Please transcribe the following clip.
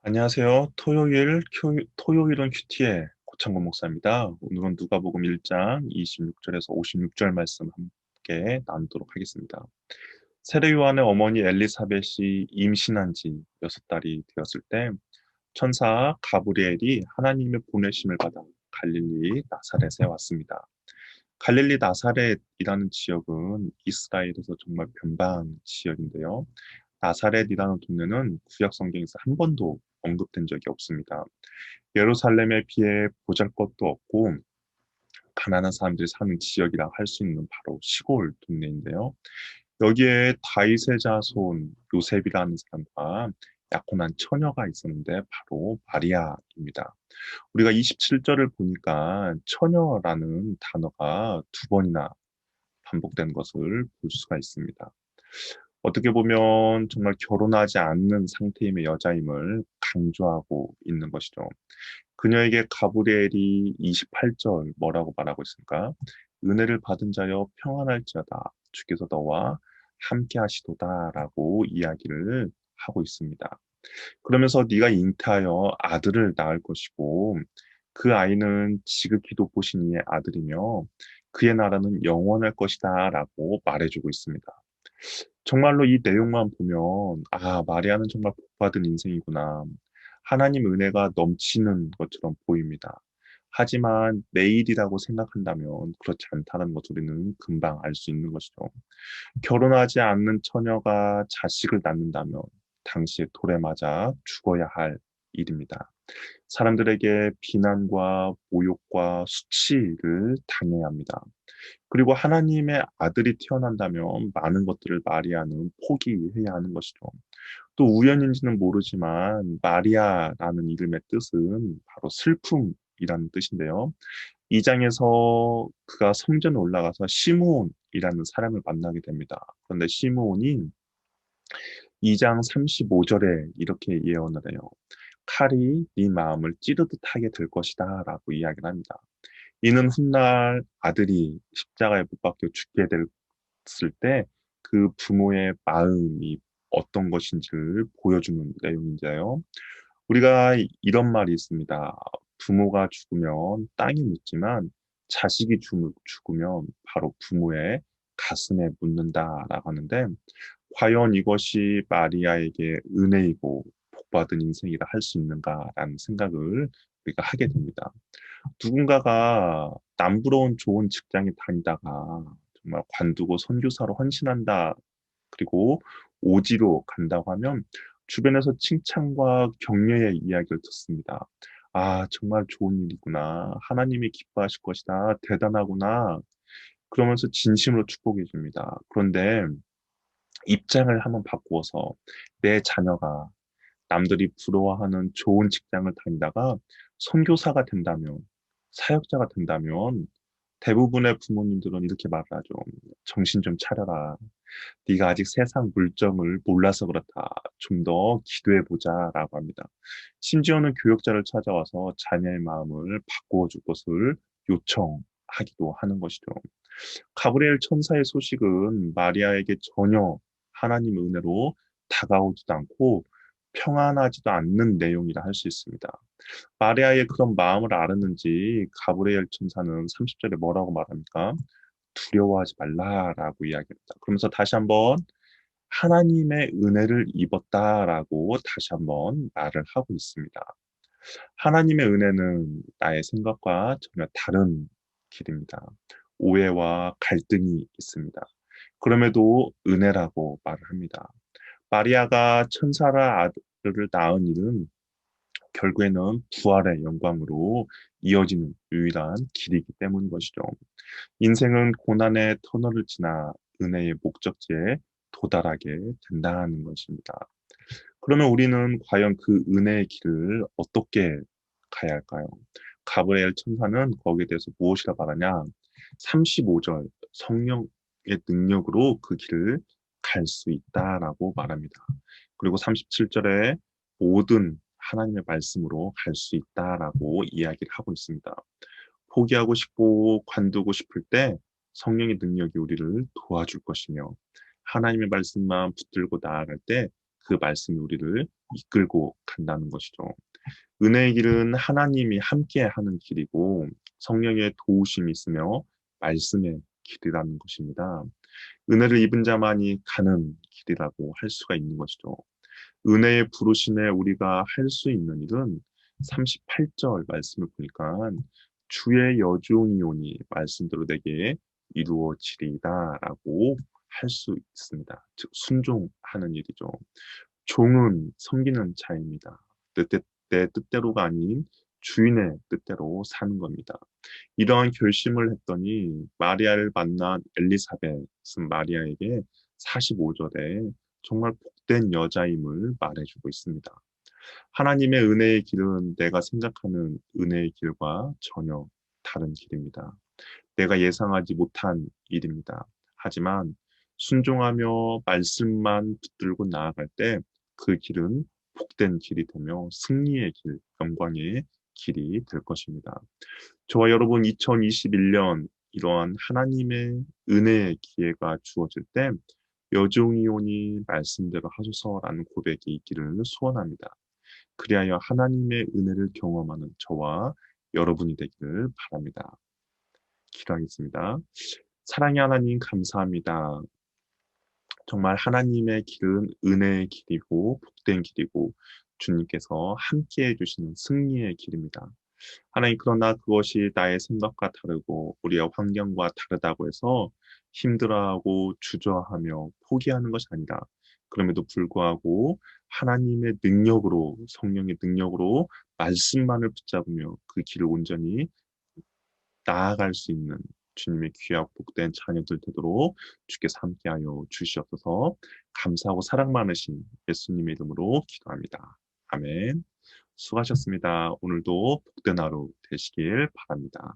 안녕하세요. 토요일은 큐티의 고창곤 목사입니다. 오늘은 누가복음 1장 26절에서 56절 말씀 함께 나누도록 하겠습니다. 세례 요한의 어머니 엘리사벳이 임신한 지 6달이 되었을 때 천사 가브리엘이 하나님의 보내심을 받아 갈릴리 나사렛에 왔습니다. 갈릴리 나사렛이라는 지역은 이스라엘에서 정말 변방 지역인데요. 나사렛이라는 동네는 구약 성경에서 한 번도 언급된 적이 없습니다. 예루살렘에 비해 보잘것도 없고 가난한 사람들이 사는 지역이라 할 수 있는 바로 시골 동네인데요. 여기에 다윗의 자손 요셉이라는 사람과 약혼한 처녀가 있었는데 바로 마리아입니다. 우리가 27절을 보니까 처녀라는 단어가 두 번이나 반복된 것을 볼 수가 있습니다. 어떻게 보면 정말 결혼하지 않는 상태임의 여자임을 강조하고 있는 것이죠. 그녀에게 가브리엘이 28절 뭐라고 말하고 있습니까? 은혜를 받은 자여 평안할지어다. 주께서 너와 함께 하시도다라고 이야기를 하고 있습니다. 그러면서 네가 잉태하여 아들을 낳을 것이고 그 아이는 지극히 높으신 이의 아들이며 그의 나라는 영원할 것이다라고 말해주고 있습니다. 정말로 이 내용만 보면 마리아는 정말 복받은 인생이구나. 하나님 은혜가 넘치는 것처럼 보입니다. 하지만 내일이라고 생각한다면 그렇지 않다는 것을 우리는 금방 알 수 있는 것이죠. 결혼하지 않는 처녀가 자식을 낳는다면 당시에 돌에 맞아 죽어야 할 일입니다. 사람들에게 비난과 모욕과 수치를 당해야 합니다. 그리고 하나님의 아들이 태어난다면 많은 것들을 마리아는 포기해야 하는 것이죠. 또 우연인지는 모르지만 마리아라는 이름의 뜻은 바로 슬픔이라는 뜻인데요. 2장에서 그가 성전에 올라가서 시므온이라는 사람을 만나게 됩니다. 그런데 시므온이 2장 35절에 이렇게 예언을 해요. 칼이 네 마음을 찌르듯 하게 될 것이다 라고 이야기를 합니다. 이는 훗날 아들이 십자가에 못 박혀 죽게 됐을 때 그 부모의 마음이 어떤 것인지를 보여주는 내용인데요. 우리가 이런 말이 있습니다. 부모가 죽으면 땅이 묻지만 자식이 죽으면 바로 부모의 가슴에 묻는다라고 하는데 과연 이것이 마리아에게 은혜이고 복받은 인생이라 할 수 있는가라는 생각을 우리가 하게 됩니다. 누군가가 남부러운 좋은 직장에 다니다가 정말 관두고 선교사로 헌신한다. 그리고 오지로 간다고 하면 주변에서 칭찬과 격려의 이야기를 듣습니다. 정말 좋은 일이구나. 하나님이 기뻐하실 것이다. 대단하구나. 그러면서 진심으로 축복해 줍니다. 그런데 입장을 한번 바꾸어서 내 자녀가 남들이 부러워하는 좋은 직장을 다니다가 선교사가 된다면, 사역자가 된다면 대부분의 부모님들은 이렇게 말을 하죠. 정신 좀 차려라. 네가 아직 세상 물정을 몰라서 그렇다. 좀 더 기도해 보자라고 합니다. 심지어는 교역자를 찾아와서 자녀의 마음을 바꾸어 줄 것을 요청하기도 하는 것이죠. 가브리엘 천사의 소식은 마리아에게 전혀 하나님 은혜로 다가오지도 않고 평안하지도 않는 내용이라 할 수 있습니다. 마리아의 그런 마음을 알았는지 가브리엘 천사는 30절에 뭐라고 말합니까? 두려워하지 말라라고 이야기합니다. 그러면서 다시 한번 하나님의 은혜를 입었다라고 다시 한번 말을 하고 있습니다. 하나님의 은혜는 나의 생각과 전혀 다른 길입니다. 오해와 갈등이 있습니다. 그럼에도 은혜라고 말을 합니다. 마리아가 천사라 아들을 낳은 일은 결국에는 부활의 영광으로 이어지는 유일한 길이기 때문인 것이죠. 인생은 고난의 터널을 지나 은혜의 목적지에 도달하게 된다는 것입니다. 그러면 우리는 과연 그 은혜의 길을 어떻게 가야 할까요? 가브리엘 천사는 거기에 대해서 무엇이라 말하냐? 35절 성령의 능력으로 그 길을 갈 수 있다라고 말합니다. 그리고 37절에 모든 하나님의 말씀으로 갈 수 있다라고 이야기를 하고 있습니다. 포기하고 싶고 관두고 싶을 때 성령의 능력이 우리를 도와줄 것이며 하나님의 말씀만 붙들고 나아갈 때 그 말씀이 우리를 이끌고 간다는 것이죠. 은혜의 길은 하나님이 함께 하는 길이고 성령의 도우심이 있으며 말씀의 길이라는 것입니다. 은혜를 입은 자만이 가는 길이라고 할 수가 있는 것이죠. 은혜의 부르심에 우리가 할 수 있는 일은 38절 말씀을 보니까 주의 여종이오니 말씀대로 내게 이루어지리다라고 할 수 있습니다. 즉 순종하는 일이죠. 종은 섬기는 자입니다. 내 뜻대로가 아닌 주인의 뜻대로 사는 겁니다. 이러한 결심을 했더니 마리아를 만난 엘리사벳은 마리아에게 45절에 정말 복된 여자임을 말해주고 있습니다. 하나님의 은혜의 길은 내가 생각하는 은혜의 길과 전혀 다른 길입니다. 내가 예상하지 못한 일입니다. 하지만 순종하며 말씀만 붙들고 나아갈 때 그 길은 복된 길이 되며 승리의 길, 영광의 길이 될 것입니다. 저와 여러분 2021년 이러한 하나님의 은혜의 기회가 주어질 때 여종이오니 말씀대로 하소서라는 고백이 있기를 소원합니다. 그리하여 하나님의 은혜를 경험하는 저와 여러분이 되기를 바랍니다. 기도하겠습니다. 사랑의 하나님 감사합니다. 정말 하나님의 길은 은혜의 길이고 복된 길이고 주님께서 함께해 주시는 승리의 길입니다. 하나님 그러나 그것이 나의 생각과 다르고 우리의 환경과 다르다고 해서 힘들어하고 주저하며 포기하는 것이 아니라 그럼에도 불구하고 하나님의 능력으로 성령의 능력으로 말씀만을 붙잡으며 그 길을 온전히 나아갈 수 있는 주님의 귀하고 복된 자녀들 되도록 주께서 함께하여 주시옵소서. 감사하고 사랑 많으신 예수님의 이름으로 기도합니다. 아멘. 수고하셨습니다. 오늘도 복된 하루 되시길 바랍니다.